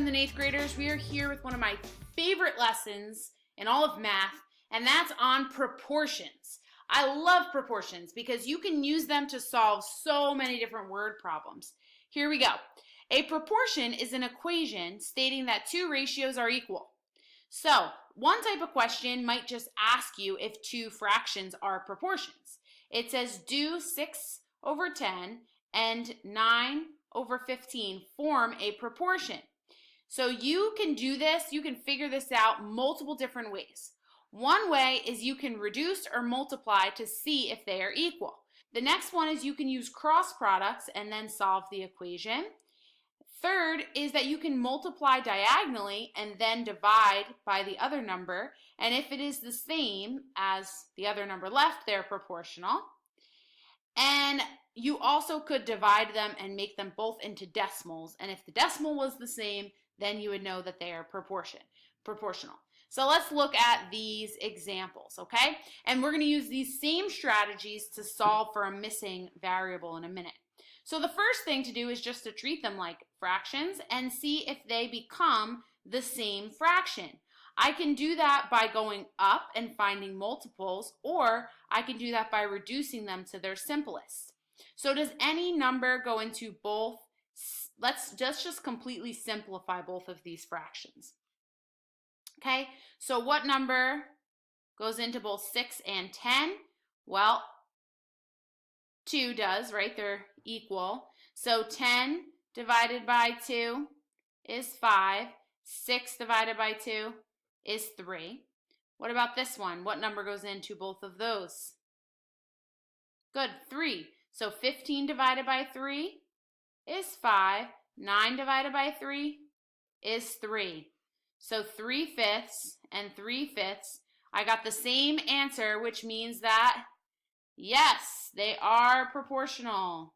7th and 8th graders. We are here with one of my favorite lessons in all of math, and that's on proportions. I love proportions because you can use them to solve so many different word problems. Here we go. A proportion is an equation stating that two ratios are equal. So, one type of question might just ask you if two fractions are proportions. It says, do 6 over 10 and 9 over 15 form a proportion. So you can do this, you can figure this out multiple different ways. One way is you can reduce or multiply to see if they are equal. The next one is you can use cross products and then solve the equation. Third is that you can multiply diagonally and then divide by the other number, and if it is the same as the other number left, they're proportional. And you also could divide them and make them both into decimals, and if the decimal was the same, then you would know that they are proportional. So let's look at these examples, okay? And we're going to use these same strategies to solve for a missing variable in a minute. So the first thing to do is just to treat them like fractions and see if they become the same fraction. I can do that by going up and finding multiples, or I can do that by reducing them to their simplest. So does any number go into both? Let's just completely simplify both of these fractions. Okay, so what number goes into both 6 and 10? Well, 2 does, right? They're equal. So 10 divided by 2 is 5. 6 divided by 2 is 3. What about this one? What number goes into both of those? Good, 3. So 15 divided by 3 is 5. 9 divided by 3 is 3. So 3/5 and 3/5. I got the same answer, which means that, yes, they are proportional.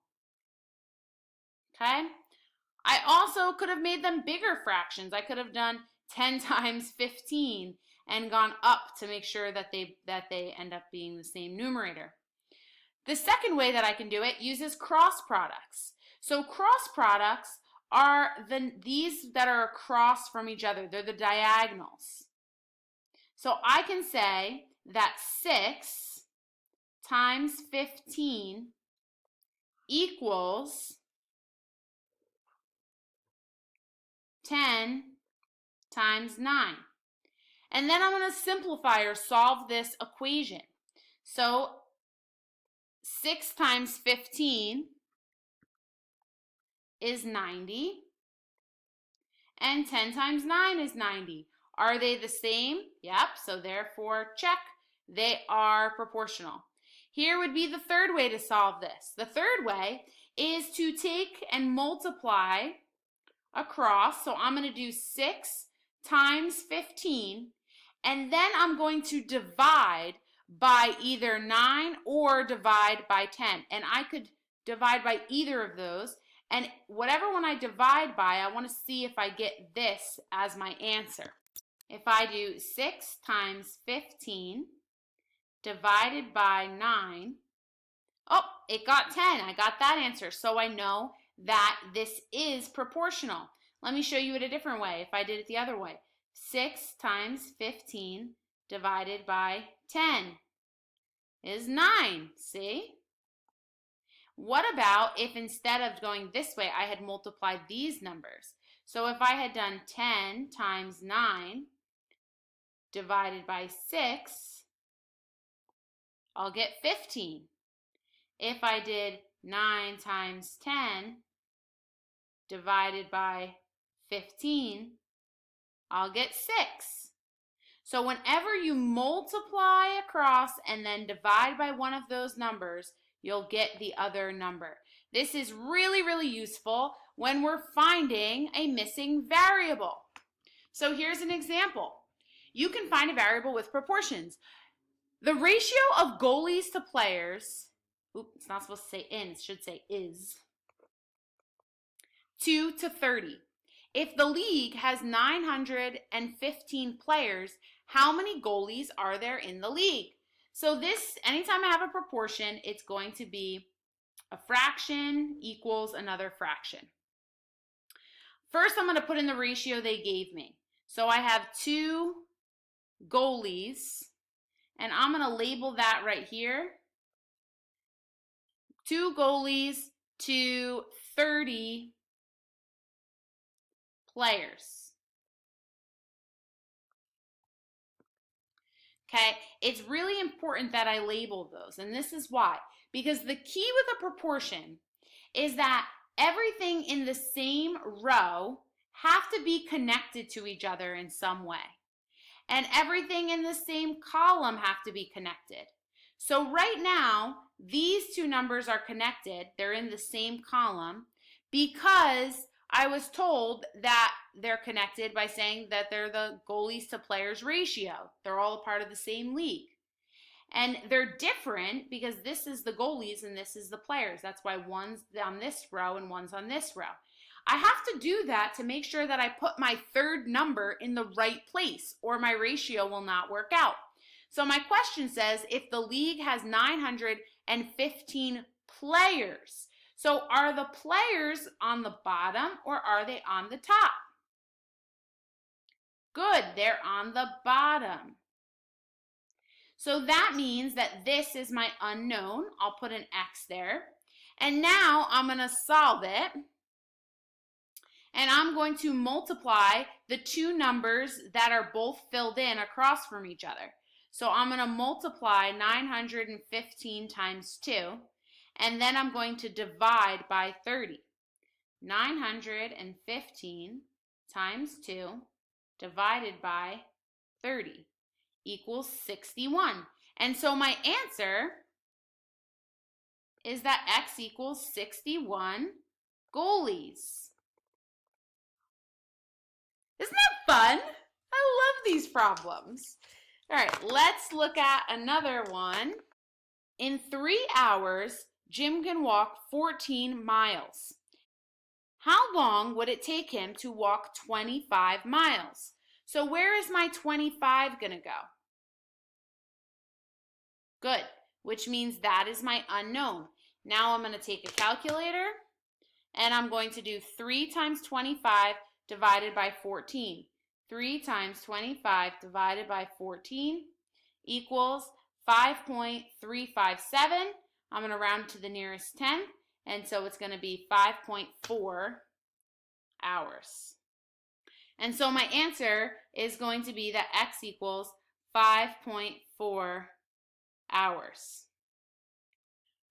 Okay? I also could have made them bigger fractions. I could have done 10 times 15 and gone up to make sure that they end up being the same numerator. The second way that I can do it uses cross products. So cross products are these that are across from each other. They're the diagonals. So I can say that 6 times 15 equals 10 times 9. And then I'm going to simplify or solve this equation. So 6 times 15 is 90, and 10 times 9 is 90. Are they the same? Yep, so therefore check. They are proportional. Here would be the third way to solve this. The third way is to take and multiply across. So I'm going to do 6 times 15, and then I'm going to divide by either 9 or divide by 10. And I could divide by either of those. And whatever one I divide by, I want to see if I get this as my answer. If I do 6 times 15 divided by 9, oh, it got 10. I got that answer. So I know that this is proportional. Let me show you it a different way. If I did it the other way, 6 times 15 divided by 10 is 9. See? What about if instead of going this way, I had multiplied these numbers? So if I had done 10 times 9 divided by 6, I'll get 15. If I did 9 times 10 divided by 15, I'll get 6. So whenever you multiply across and then divide by one of those numbers, you'll get the other number. This is really, really useful when we're finding a missing variable. So here's an example. You can find a variable with proportions. The ratio of goalies to players, it's not supposed to say in, it should say is, 2 to 30. If the league has 915 players, how many goalies are there in the league? So this, anytime I have a proportion, it's going to be a fraction equals another fraction. First, I'm going to put in the ratio they gave me. So I have 2 goalies, and I'm going to label that right here. 2 goalies to 30 players. Okay, it's really important that I label those, and this is why. Because the key with a proportion is that everything in the same row have to be connected to each other in some way. And everything in the same column have to be connected. So right now, these 2 numbers are connected. They're in the same column because I was told that they're connected by saying that they're the goalies to players ratio. They're all a part of the same league. And they're different because this is the goalies and this is the players. That's why one's on this row and one's on this row. I have to do that to make sure that I put my 3rd number in the right place, or my ratio will not work out. So my question says, if the league has 915 players, so are the players on the bottom or are they on the top? Good, they're on the bottom. So that means that this is my unknown. I'll put an X there. And now I'm going to solve it. And I'm going to multiply the 2 numbers that are both filled in across from each other. So I'm going to multiply 915 times 2. And then I'm going to divide by 30. 915 times 2 divided by 30 equals 61. And so my answer is that X equals 61 goalies. Isn't that fun? I love these problems. All right, let's look at another one. In 3 hours, Jim can walk 14 miles. How long would it take him to walk 25 miles? So where is my 25 going to go? Good, which means that is my unknown. Now I'm going to take a calculator, and I'm going to do 3 times 25 divided by 14. 3 times 25 divided by 14 equals 5.357. I'm going to round to the nearest 10, and so it's going to be 5.4 hours. And so my answer is going to be that X equals 5.4 hours.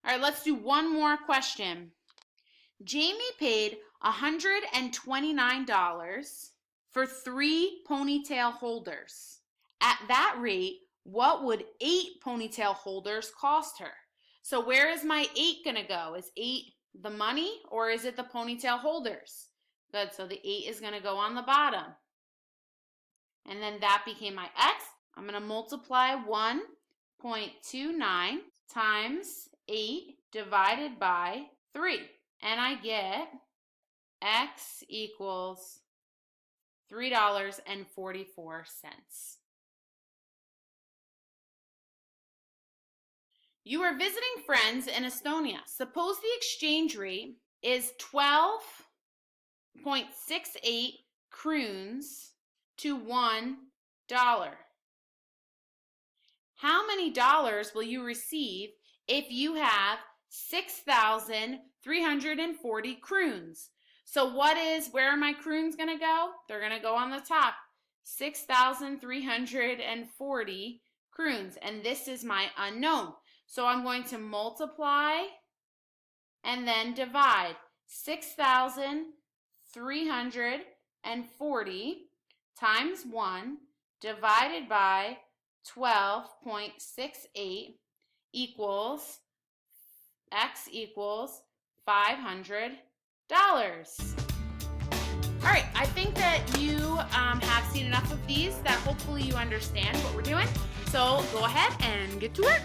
All right, let's do one more question. Jamie paid $129 for 3 ponytail holders. At that rate, what would 8 ponytail holders cost her? So where is my 8 going to go? Is 8 the money or is it the ponytail holders? Good, so the 8 is going to go on the bottom. And then that became my X. I'm going to multiply 1.29 times 8 divided by 3. And I get X equals $3.44. You are visiting friends in Estonia. Suppose the exchange rate is 12.68 kroons to $1. How many dollars will you receive if you have 6,340 kroons? So where are my kroons going to go? They're going to go on the top. 6,340 kroons. And this is my unknown. So I'm going to multiply and then divide 6,340 times 1 divided by 12.68 equals X equals $500. All right, I think that you have seen enough of these that hopefully you understand what we're doing. So go ahead and get to work.